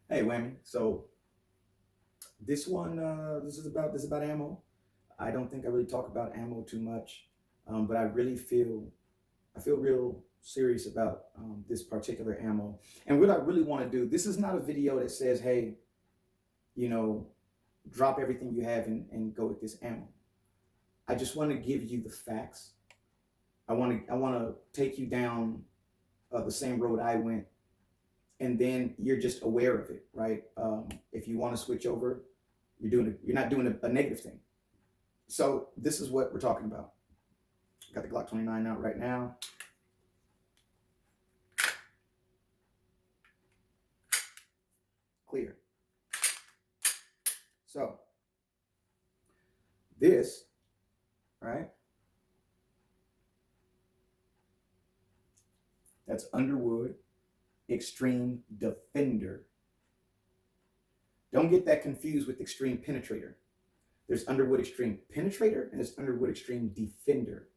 Hey, Whammy. So this is about ammo. I don't think I really talk about ammo too much, but I feel real serious about this particular ammo. And what I really want to do, this is not a video that says, hey, you know, drop everything you have and go with this ammo. I just want to give you the facts. I want to take you down the same road I went, and then you're just aware of it, right? If you want to switch over, you're not doing a negative thing. So this is what we're talking about. Got the Glock 29 out right now. Clear. So this, right? That's Underwood Xtreme Defender. Don't get that confused with Extreme Penetrator. There's Underwood Xtreme Penetrator and there's Underwood Xtreme Defender.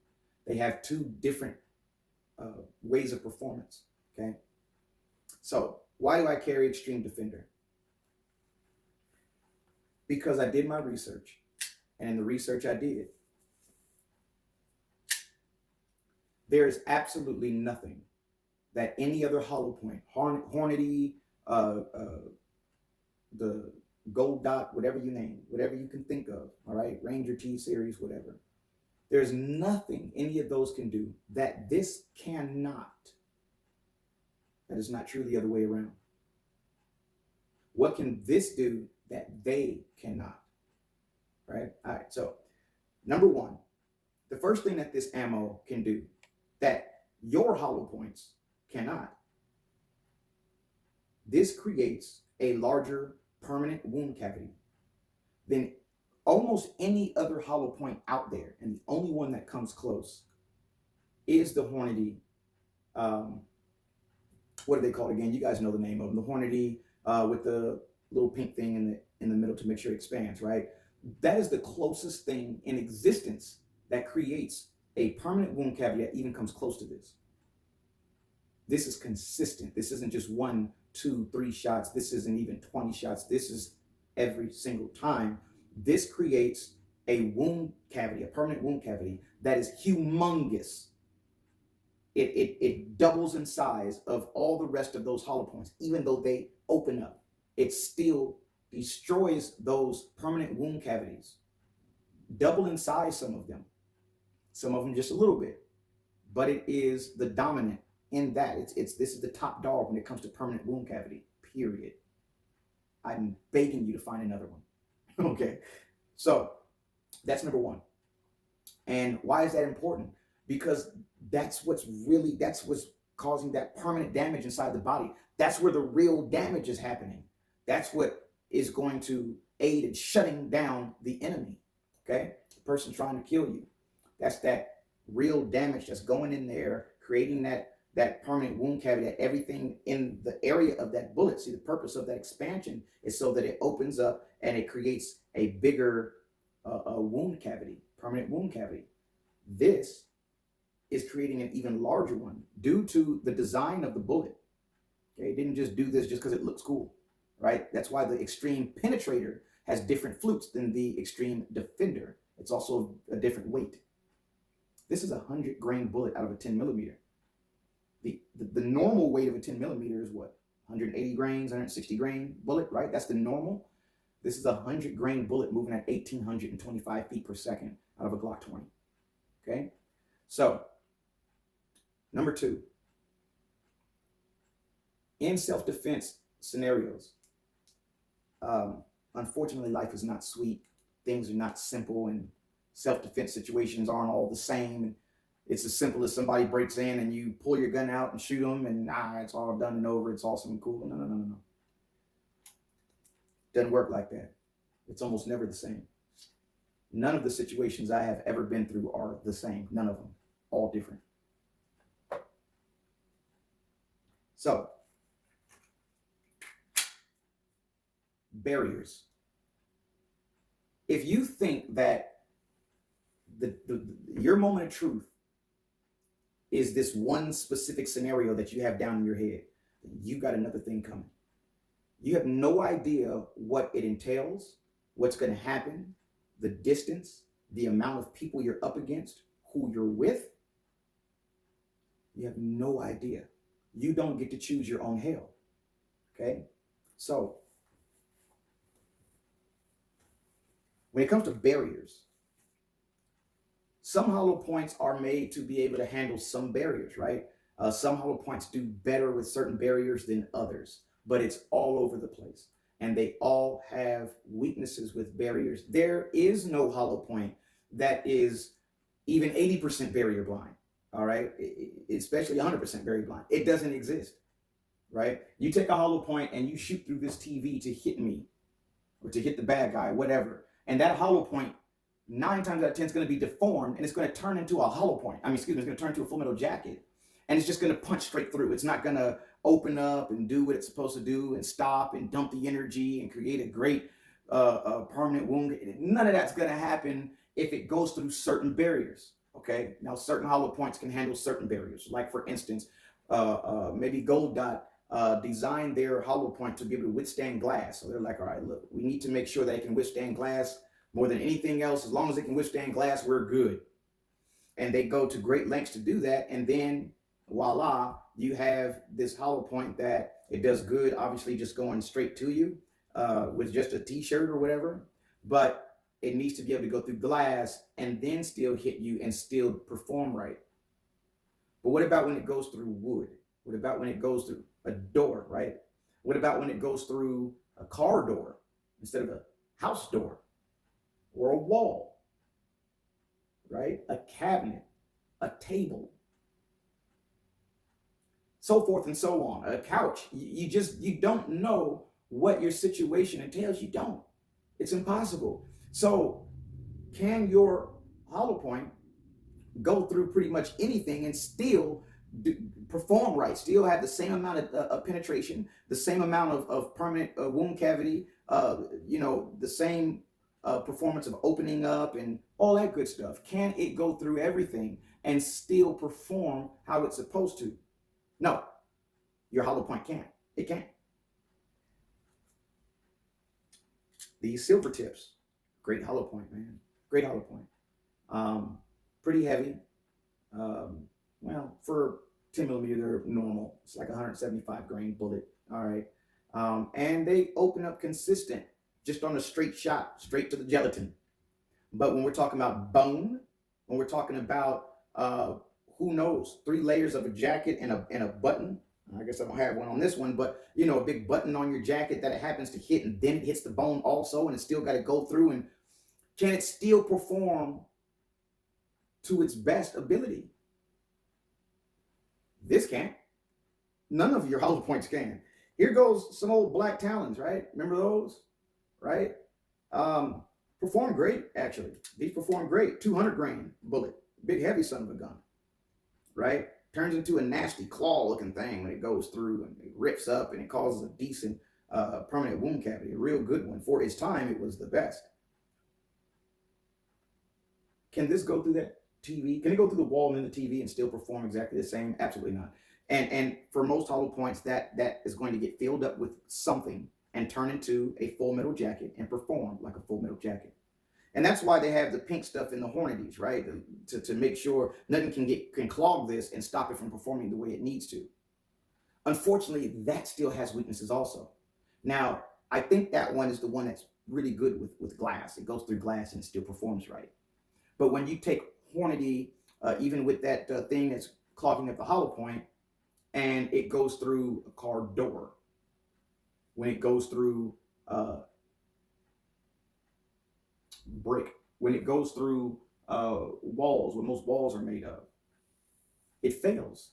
They have two different ways of performance. Okay. So why do I carry Xtreme Defender? Because I did my research, and in the research I did, there is absolutely nothing that any other hollow point, Hornady, the Gold Dot, whatever you name, whatever you can think of, all right, Ranger T series, whatever. There's nothing any of those can do that this cannot. That is not true the other way around. What can this do that they cannot? Right? All right, so number one, the first thing that this ammo can do that your hollow points cannot, this creates a larger permanent wound cavity than almost any other hollow point out there. And the only one that comes close is the Hornady. What are they called again? You guys know the name of them. The Hornady with the little pink thing in the middle to make sure it expands, right? That is the closest thing in existence that creates a permanent wound cavity that even comes close to this. This is consistent. This isn't just 1, 2, 3 shots. This isn't even 20 shots. This is every single time. This creates a wound cavity, a permanent wound cavity that is humongous. It doubles in size of all the rest of those hollow points. Even though they open up, it still destroys those permanent wound cavities. Double in size, some of them just a little bit, but it is the dominant in that. This is the top dog when it comes to permanent wound cavity, period. I'm begging you to find another one. Okay, so that's number one. And why is that important? Because that's what's causing that permanent damage inside the body. That's where the real damage is happening. That's what is going to aid in shutting down the enemy. Okay, the person trying to kill you. That's that real damage that's going in there, creating that permanent wound cavity, that everything in the area of that bullet. See, the purpose of that expansion is so that it opens up and it creates a bigger wound cavity, permanent wound cavity. This is creating an even larger one due to the design of the bullet. Okay, it didn't just do this just because it looks cool, right? That's why the Xtreme Penetrator has different flutes than the Xtreme Defender. It's also a different weight. This is a 100-grain bullet out of a 10 millimeter. The normal weight of a 10 millimeter is what? 180 grains, 160 grain bullet, right? That's the normal. This is a 100-grain bullet moving at 1,825 feet per second out of a Glock 20. Okay? So, number two, in self-defense scenarios, unfortunately, life is not sweet. Things are not simple, and self-defense situations aren't all the same. And it's as simple as somebody breaks in and you pull your gun out and shoot them, and it's all done and over. It's awesome and cool. No. Doesn't work like that. It's almost never the same. None of the situations I have ever been through are the same. None of them. All different. So, barriers. If you think that your moment of truth is this one specific scenario that you have down in your head, you got another thing coming. You have no idea what it entails, what's going to happen, the distance, the amount of people you're up against, who you're with. You have no idea. You don't get to choose your own hell. Okay? So, when it comes to barriers, some hollow points are made to be able to handle some barriers, right? Some hollow points do better with certain barriers than others, but it's all over the place. And they all have weaknesses with barriers. There is no hollow point that is even 80% barrier blind, all right? Especially 100% barrier blind. It doesn't exist, right? You take a hollow point and you shoot through this TV to hit me or to hit the bad guy, whatever. And that hollow point, 9 times out of 10, is going to be deformed and it's going to turn into a hollow point. It's going to turn into a full metal jacket. And it's just going to punch straight through. It's not going to open up and do what it's supposed to do and stop and dump the energy and create a great permanent wound. None of that's going to happen if it goes through certain barriers. Okay. Now, certain hollow points can handle certain barriers. Like, for instance, maybe Gold Dot designed their hollow point to be able to withstand glass. So they're like, all right, look, we need to make sure that it can withstand glass more than anything else. As long as it can withstand glass, we're good. And they go to great lengths to do that. And then voila, you have this hollow point that it does good, obviously just going straight to you with just a t-shirt or whatever, but it needs to be able to go through glass and then still hit you and still perform right. But what about when it goes through wood? What about when it goes through a door, right? What about when it goes through a car door instead of a house door or a wall, right? A cabinet, a table, so forth and so on, a couch. You don't know what your situation entails. You don't. It's impossible. So can your hollow point go through pretty much anything and still perform right, still have the same amount of penetration, the same amount of permanent wound cavity, the same performance of opening up and all that good stuff? Can it go through everything and still perform how it's supposed to? No, your hollow point can't. It can't. These silver tips, great hollow point, man. Great hollow point. Pretty heavy. Well, for 10 millimeter, they're normal. It's like a 175 grain bullet. All right. And they open up consistent just on a straight shot, straight to the gelatin. But when we're talking about bone, when we're talking about who knows, 3 layers of a jacket and a button. I guess I don't have one on this one, but a big button on your jacket that it happens to hit, and then it hits the bone also, and it's still got to go through. And can it still perform to its best ability? This can't. None of your hollow points can. Here goes some old black talons, right? Remember those, right? Perform great, actually. These perform great. 200 grain bullet, big heavy son of a gun, right? Turns into a nasty claw-looking thing when it goes through, and it rips up, and it causes a decent permanent wound cavity, a real good one. For its time, it was the best. Can this go through that TV? Can it go through the wall and then the TV and still perform exactly the same? Absolutely not. And for most hollow points, that is going to get filled up with something and turn into a full metal jacket and perform like a full metal jacket. And that's why they have the pink stuff in the Hornadies, right? To make sure nothing can clog this and stop it from performing the way it needs to. Unfortunately, that still has weaknesses also. Now, I think that one is the one that's really good with glass. It goes through glass and still performs right. But when you take Hornady, even with that thing that's clogging up the hollow point, and it goes through a car door, when it goes through brick, when it goes through walls, what most walls are made of, it fails.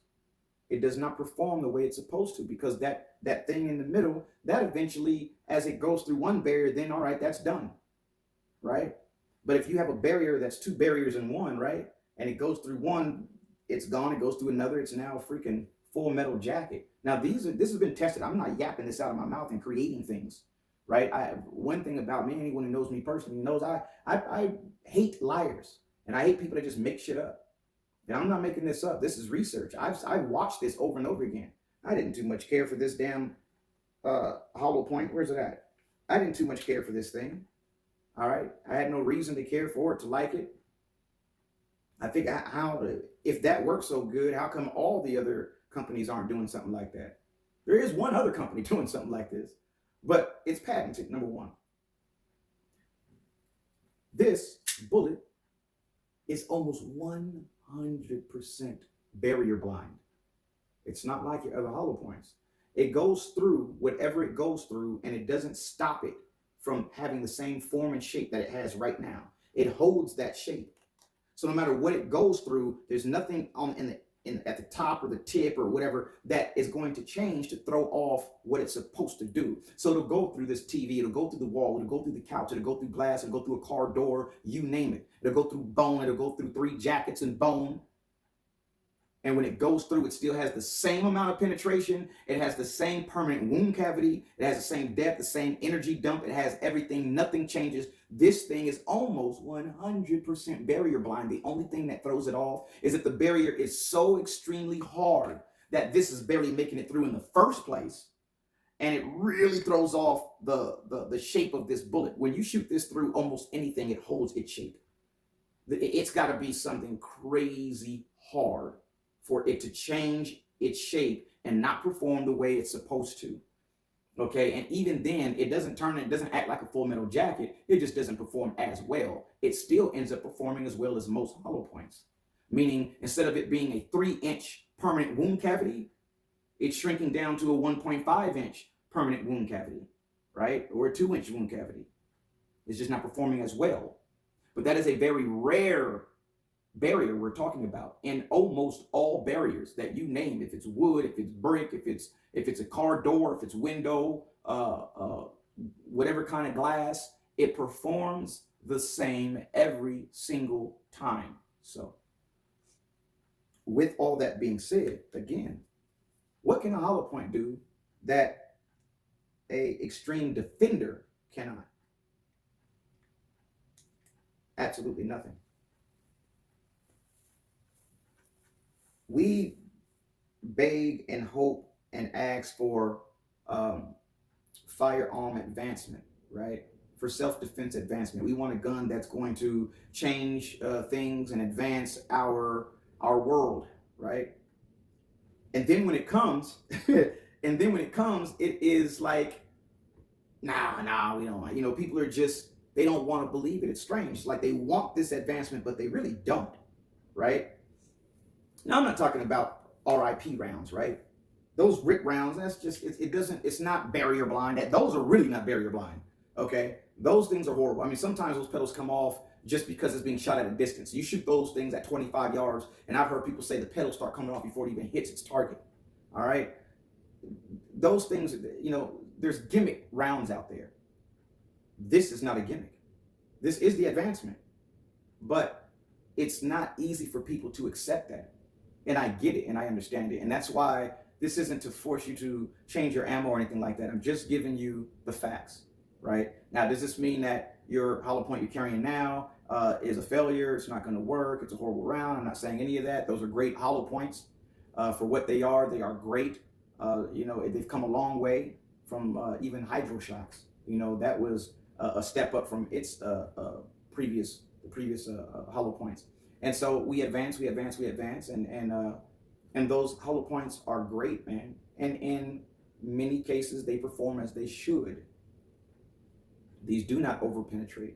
It does not perform the way it's supposed to, because that thing in the middle, that eventually, as it goes through one barrier, then all right, that's done, right? But if you have a barrier that's 2 barriers in one, right, and it goes through one, it's gone. It goes through another, it's now a freaking full metal jacket. Now this has been tested. I'm not yapping this out of my mouth and creating things, right? One thing about me, anyone who knows me personally knows I hate liars, and I hate people that just make shit up. And I'm not making this up. This is research. I've watched this over and over again. I didn't too much care for this damn hollow point. Where's it at? I didn't too much care for this thing. All right, I had no reason to care for it, to like it. I think how if that works so good, how come all the other companies aren't doing something like that? There is one other company doing something like this, but it's patented. Number one, this bullet is almost 100% barrier blind. It's not like your other hollow points. It goes through whatever it goes through, and it doesn't stop it from having the same form and shape that it has right now. It holds that shape. So no matter what it goes through, there's nothing at the top or the tip or whatever that is going to change to throw off what it's supposed to do. So it'll go through this TV, it'll go through the wall, it'll go through the couch, it'll go through glass, it'll go through a car door, you name it. It'll go through bone, it'll go through 3 jackets and bone. And when it goes through, it still has the same amount of penetration. It has the same permanent wound cavity. It has the same depth, the same energy dump. It has everything. Nothing changes. This thing is almost 100% barrier blind. The only thing that throws it off is that the barrier is so extremely hard that this is barely making it through in the first place. And it really throws off the shape of this bullet. When you shoot this through almost anything, it holds its shape. It's got to be something crazy hard for it to change its shape and not perform the way it's supposed to. Okay, and even then, it doesn't act like a full metal jacket. It just doesn't perform as well. It still ends up performing as well as most hollow points. Meaning, instead of it being a 3-inch permanent wound cavity, it's shrinking down to a 1.5-inch permanent wound cavity, right? Or a 2-inch wound cavity. It's just not performing as well. But that is a very rare barrier we're talking about. In almost all barriers that you name, if it's wood, if it's brick, if it's a car door, if it's window, whatever kind of glass, it performs the same every single time. So with all that being said, again, what can a hollow point do that a Xtreme Defender cannot? Absolutely nothing. We beg and hope and ask for firearm advancement, right? For self-defense advancement. We want a gun that's going to change things and advance our world, right? And then when it comes, it is like, nah, we don't. You know, people are just, they don't want to believe it. It's strange. Like they want this advancement, but they really don't, right? Now, I'm not talking about RIP rounds, right? Those RIP rounds, that's just, it's not barrier blind. Those are really not barrier blind, okay? Those things are horrible. I mean, sometimes those pedals come off just because it's being shot at a distance. You shoot those things at 25 yards, and I've heard people say the pedals start coming off before it even hits its target, all right? Those things, you know, there's gimmick rounds out there. This is not a gimmick. This is the advancement, but it's not easy for people to accept that. And I get it and I understand it. And that's why this isn't to force you to change your ammo or anything like that. I'm just giving you the facts, right? Now, does this mean that your hollow point you're carrying now is a failure? It's not going to work. It's a horrible round. I'm not saying any of that. Those are great hollow points for what they are. They are great. You know, they've come a long way from even hydro shocks. You know, that was a step up from its previous hollow points. And so we advance, and those hollow points are great, man. And in many cases, they perform as they should. These do not overpenetrate.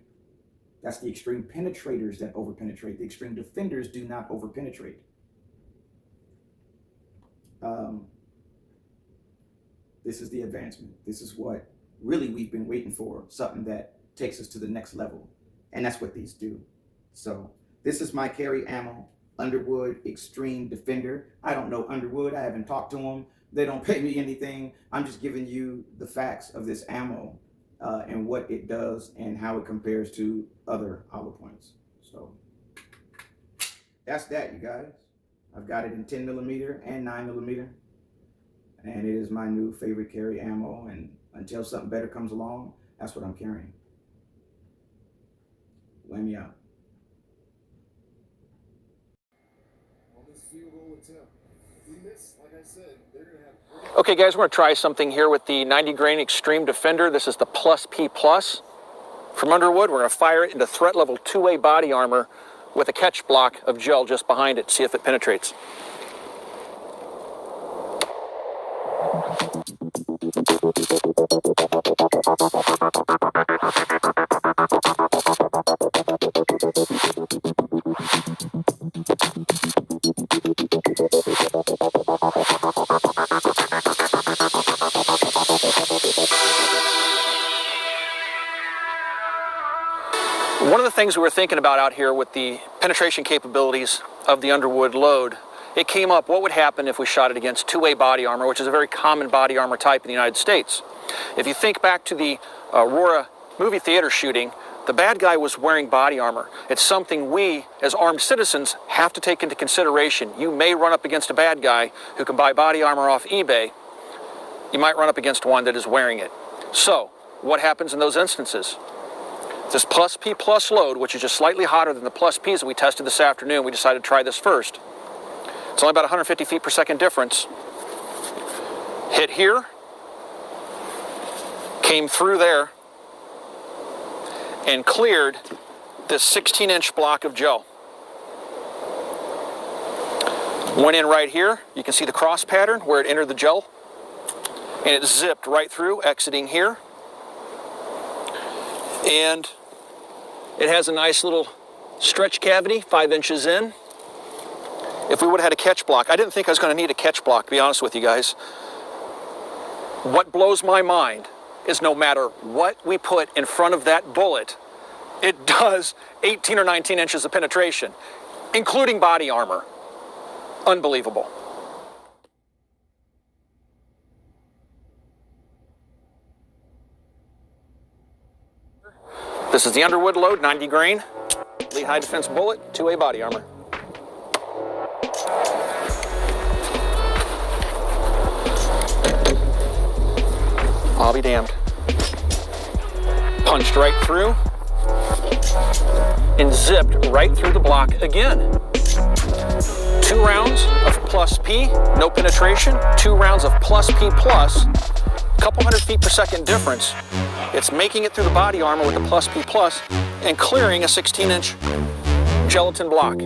That's the extreme penetrators that overpenetrate. The Xtreme Defenders do not overpenetrate. This is the advancement. This is what really we've been waiting for, something that takes us to the next level. And that's what these do. So this is my carry ammo, Underwood Xtreme Defender. I don't know Underwood. I haven't talked to them. They don't pay me anything. I'm just giving you the facts of this ammo and what it does and how it compares to other hollow points. So that's that, you guys. I've got it in 10mm and 9mm. And it is my new favorite carry ammo. And until something better comes along, that's what I'm carrying. Let me out. On this field goal attempt, Okay guys, we're going to try something here with the 90 grain Xtreme Defender. This is the Plus P Plus from Underwood. We're going to fire it into threat level 2A body armor with a catch block of gel just behind it, see if it penetrates. One of the things we were thinking about out here with the penetration capabilities of the Underwood load, it came up what would happen if we shot it against 2A body armor, which is a very common body armor type in the United States. If you think back to the Aurora movie theater shooting, the bad guy was wearing body armor. It's something we, as armed citizens, have to take into consideration. You may run up against a bad guy who can buy body armor off eBay. You might run up against one that is wearing it. So, what happens in those instances? This Plus P Plus load, which is just slightly hotter than the Plus Ps that we tested this afternoon, we decided to try this first. It's only about 150 feet per second difference. Hit here, came through there, and cleared this 16-inch block of gel. Went in right here. You can see the cross pattern where it entered the gel, and it zipped right through, exiting here. And it has a nice little stretch cavity, 5 inches in. If we would have had a catch block, I didn't think I was going to need a catch block, to be honest with you guys. What blows my mind is no matter what we put in front of that bullet, it does 18 or 19 inches of penetration, including body armor. Unbelievable. This is the Underwood load, 90 grain, elite high defense bullet, 2A body armor. I'll be damned. Punched right through and zipped right through the block again. 2 rounds of Plus P, no penetration. 2 rounds of Plus P Plus, a couple hundred feet per second difference. It's making it through the body armor with the Plus P Plus and clearing a 16-inch gelatin block.